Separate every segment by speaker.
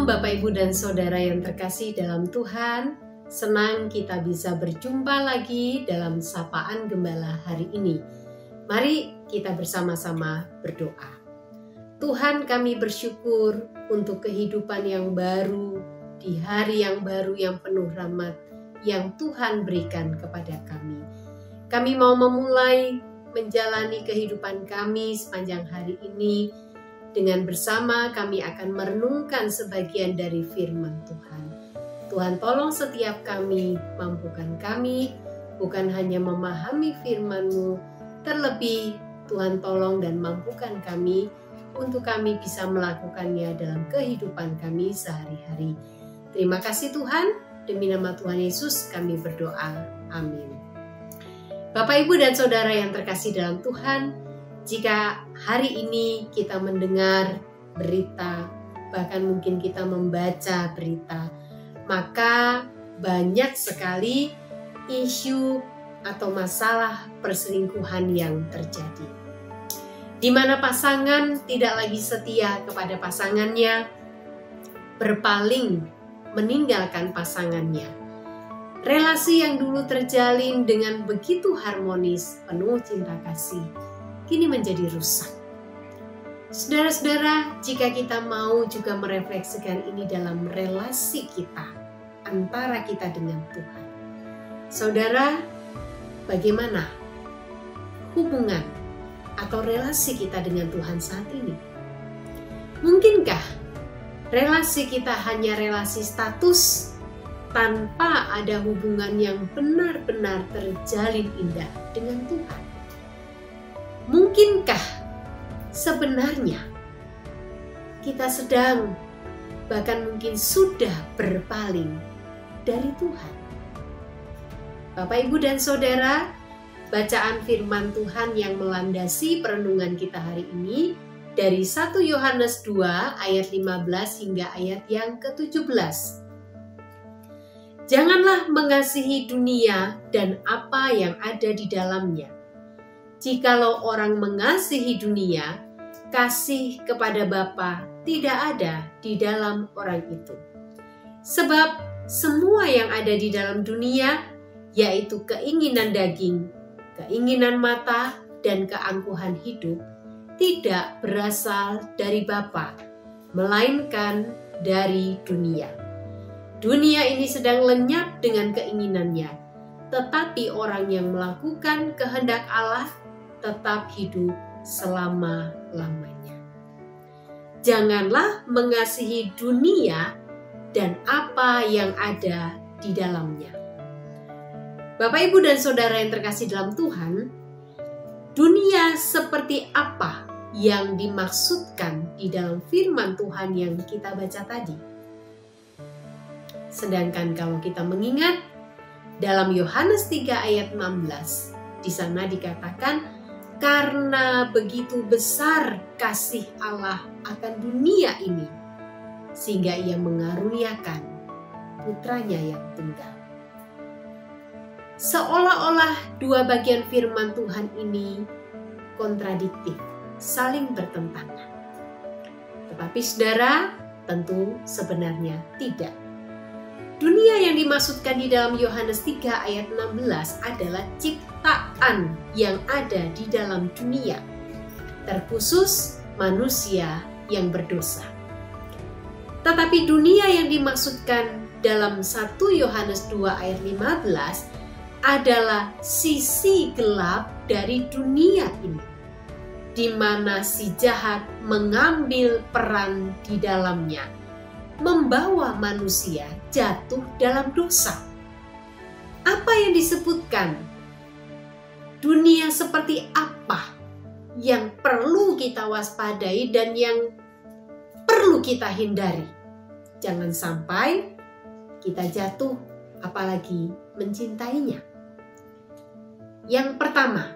Speaker 1: Bapak, Ibu, dan Saudara yang terkasih dalam Tuhan. Senang kita bisa berjumpa lagi dalam Sapaan Gembala hari ini. Mari kita bersama-sama berdoa. Tuhan, kami bersyukur untuk kehidupan yang baru, di hari yang baru yang penuh rahmat yang Tuhan berikan kepada kami. Kami mau memulai menjalani kehidupan kami sepanjang hari ini. Dengan bersama kami akan merenungkan sebagian dari firman Tuhan. Tuhan tolong setiap kami, mampukan kami, bukan hanya memahami firman-Mu, terlebih Tuhan tolong dan mampukan kami untuk kami bisa melakukannya dalam kehidupan kami sehari-hari. Terima kasih Tuhan, demi nama Tuhan Yesus kami berdoa. Amin. Bapak, Ibu, dan Saudara yang terkasih dalam Tuhan, jika hari ini kita mendengar berita, bahkan mungkin kita membaca berita, maka banyak sekali isu atau masalah perselingkuhan yang terjadi. Di mana pasangan tidak lagi setia kepada pasangannya, berpaling meninggalkan pasangannya. Relasi yang dulu terjalin dengan begitu harmonis, penuh cinta kasih, kini menjadi rusak. Saudara-saudara, jika kita mau juga merefleksikan ini dalam relasi kita, antara kita dengan Tuhan. Saudara, bagaimana hubungan atau relasi kita dengan Tuhan saat ini? Mungkinkah relasi kita hanya relasi status tanpa ada hubungan yang benar-benar terjalin indah dengan Tuhan? Mungkinkah sebenarnya kita sedang, bahkan mungkin sudah berpaling dari Tuhan? Bapak, Ibu, dan Saudara, bacaan firman Tuhan yang melandasi perenungan kita hari ini dari 1 Yohanes 2 ayat 15 hingga ayat yang ke-17. Janganlah mengasihi dunia dan apa yang ada di dalamnya. Jikalau orang mengasihi dunia, kasih kepada Bapa tidak ada di dalam orang itu. Sebab semua yang ada di dalam dunia, yaitu keinginan daging, keinginan mata, dan keangkuhan hidup, tidak berasal dari Bapa, melainkan dari dunia. Dunia ini sedang lenyap dengan keinginannya, tetapi orang yang melakukan kehendak Allah tetap hidup selama-lamanya. Janganlah mengasihi dunia dan apa yang ada di dalamnya. Bapak, Ibu, dan Saudara yang terkasih dalam Tuhan, dunia seperti apa yang dimaksudkan di dalam firman Tuhan yang kita baca tadi? Sedangkan kalau kita mengingat dalam Yohanes 3 ayat 16, di sana dikatakan, karena begitu besar kasih Allah akan dunia ini, sehingga ia mengaruniakan putranya yang tunggal. Seolah-olah dua bagian firman Tuhan ini kontradiktif, saling bertentangan. Tetapi saudara, tentu sebenarnya tidak. Dunia yang dimaksudkan di dalam Yohanes 3 ayat 16 adalah ciptaan yang ada di dalam dunia, terkhusus manusia yang berdosa. Tetapi dunia yang dimaksudkan dalam 1 Yohanes 2 ayat 15 adalah sisi gelap dari dunia ini, di mana si jahat mengambil peran di dalamnya, membawa manusia jatuh dalam dosa. Apa yang disebutkan? Dunia seperti apa yang perlu kita waspadai dan yang perlu kita hindari? Jangan sampai kita jatuh, apalagi mencintainya. Yang pertama,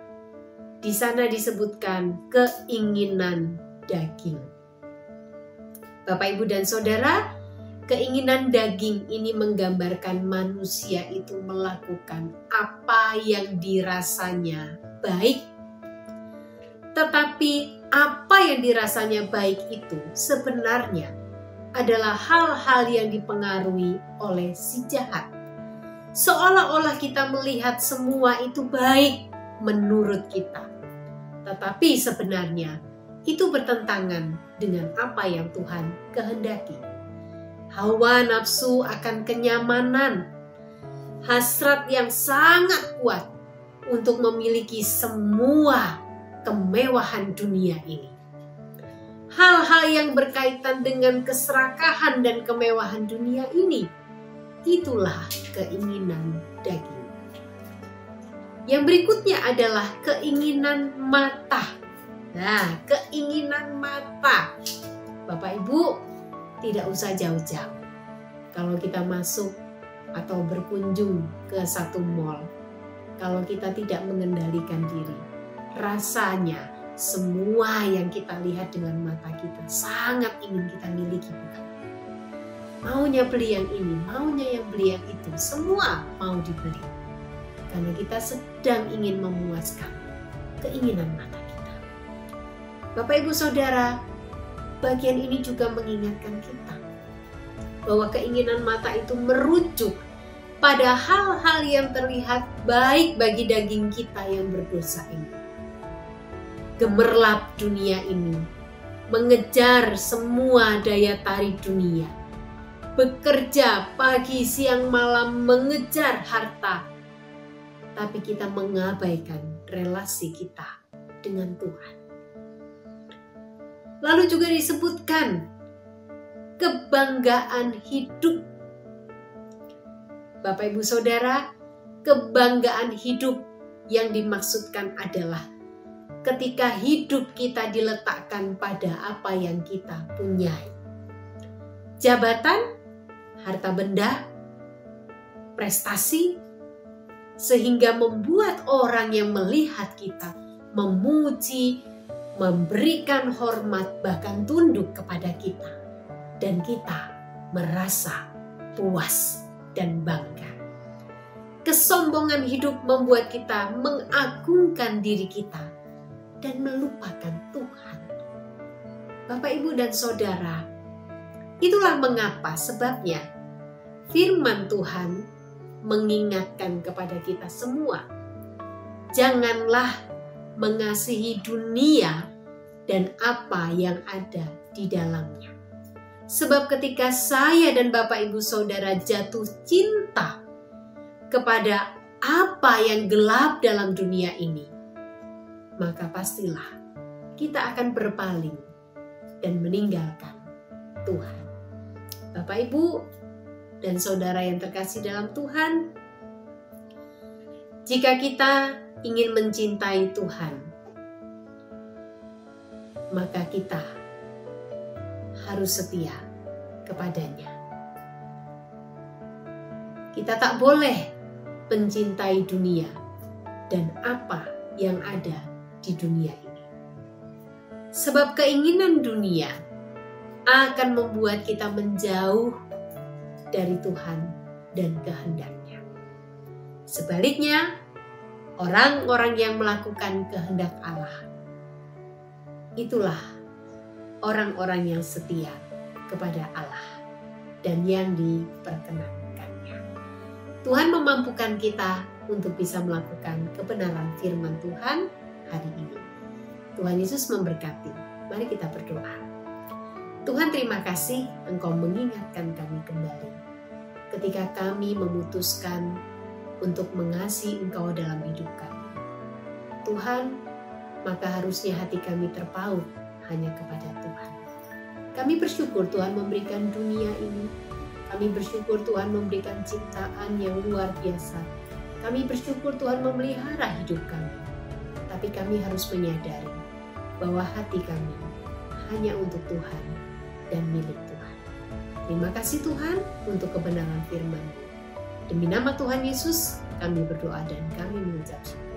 Speaker 1: di sana disebutkan keinginan daging. Bapak, Ibu, dan Saudara, keinginan daging ini menggambarkan manusia itu melakukan apa yang dirasanya baik. Tetapi apa yang dirasanya baik itu sebenarnya adalah hal-hal yang dipengaruhi oleh si jahat. Seolah-olah kita melihat semua itu baik menurut kita. Tetapi sebenarnya itu bertentangan dengan apa yang Tuhan kehendaki. Hawa nafsu akan kenyamanan, hasrat yang sangat kuat untuk memiliki semua kemewahan dunia ini. Hal-hal yang berkaitan dengan keserakahan dan kemewahan dunia ini, itulah keinginan daging. Yang berikutnya adalah keinginan mata. Nah, keinginan mata. Bapak Ibu, tidak usah jauh-jauh. Kalau kita masuk atau berkunjung ke satu mall, kalau kita tidak mengendalikan diri, rasanya semua yang kita lihat dengan mata kita sangat ingin kita miliki, bukan? Maunya beli yang ini, maunya yang beli yang itu, semua mau dibeli. Karena kita sedang ingin memuaskan keinginan mata kita. Bapak Ibu Saudara, bagian ini juga mengingatkan kita bahwa keinginan mata itu merujuk pada hal-hal yang terlihat baik bagi daging kita yang berdosa ini. Gemerlap dunia ini, mengejar semua daya tarik dunia, bekerja pagi siang malam mengejar harta, tapi kita mengabaikan relasi kita dengan Tuhan. Lalu juga disebutkan kebanggaan hidup. Bapak Ibu Saudara, kebanggaan hidup yang dimaksudkan adalah ketika hidup kita diletakkan pada apa yang kita punyai. Jabatan, harta benda, prestasi, sehingga membuat orang yang melihat kita memuji, memberikan hormat, bahkan tunduk kepada kita. Dan kita merasa puas dan bangga. Kesombongan hidup membuat kita mengagungkan diri kita dan melupakan Tuhan. Bapak, Ibu, dan Saudara, itulah mengapa sebabnya firman Tuhan mengingatkan kepada kita semua, janganlah mengasihi dunia dan apa yang ada di dalamnya. Sebab ketika saya dan Bapak Ibu Saudara jatuh cinta kepada apa yang gelap dalam dunia ini, maka pastilah kita akan berpaling dan meninggalkan Tuhan. Bapak, Ibu, dan Saudara yang terkasih dalam Tuhan, jika kita ingin mencintai Tuhan, maka kita harus setia kepadanya. Kita tak boleh mencintai dunia dan apa yang ada di dunia ini. Sebab keinginan dunia akan membuat kita menjauh dari Tuhan dan kehendaknya. Sebaliknya, orang-orang yang melakukan kehendak Allah, itulah orang-orang yang setia kepada Allah dan yang diperkenankannya. Tuhan memampukan kita untuk bisa melakukan kebenaran firman Tuhan hari ini. Tuhan Yesus memberkati. Mari kita berdoa. Tuhan, terima kasih Engkau mengingatkan kami kembali ketika kami memutuskan untuk mengasihi Engkau dalam hidup kami. Tuhan, maka harusnya hati kami terpaut hanya kepada Tuhan. Kami bersyukur Tuhan memberikan dunia ini. Kami bersyukur Tuhan memberikan ciptaan yang luar biasa. Kami bersyukur Tuhan memelihara hidup kami. Tapi kami harus menyadari bahwa hati kami hanya untuk Tuhan dan milik Tuhan. Terima kasih Tuhan untuk kebenaran firman-Mu. Demi nama Tuhan Yesus, kami berdoa dan kami mengucap syukur.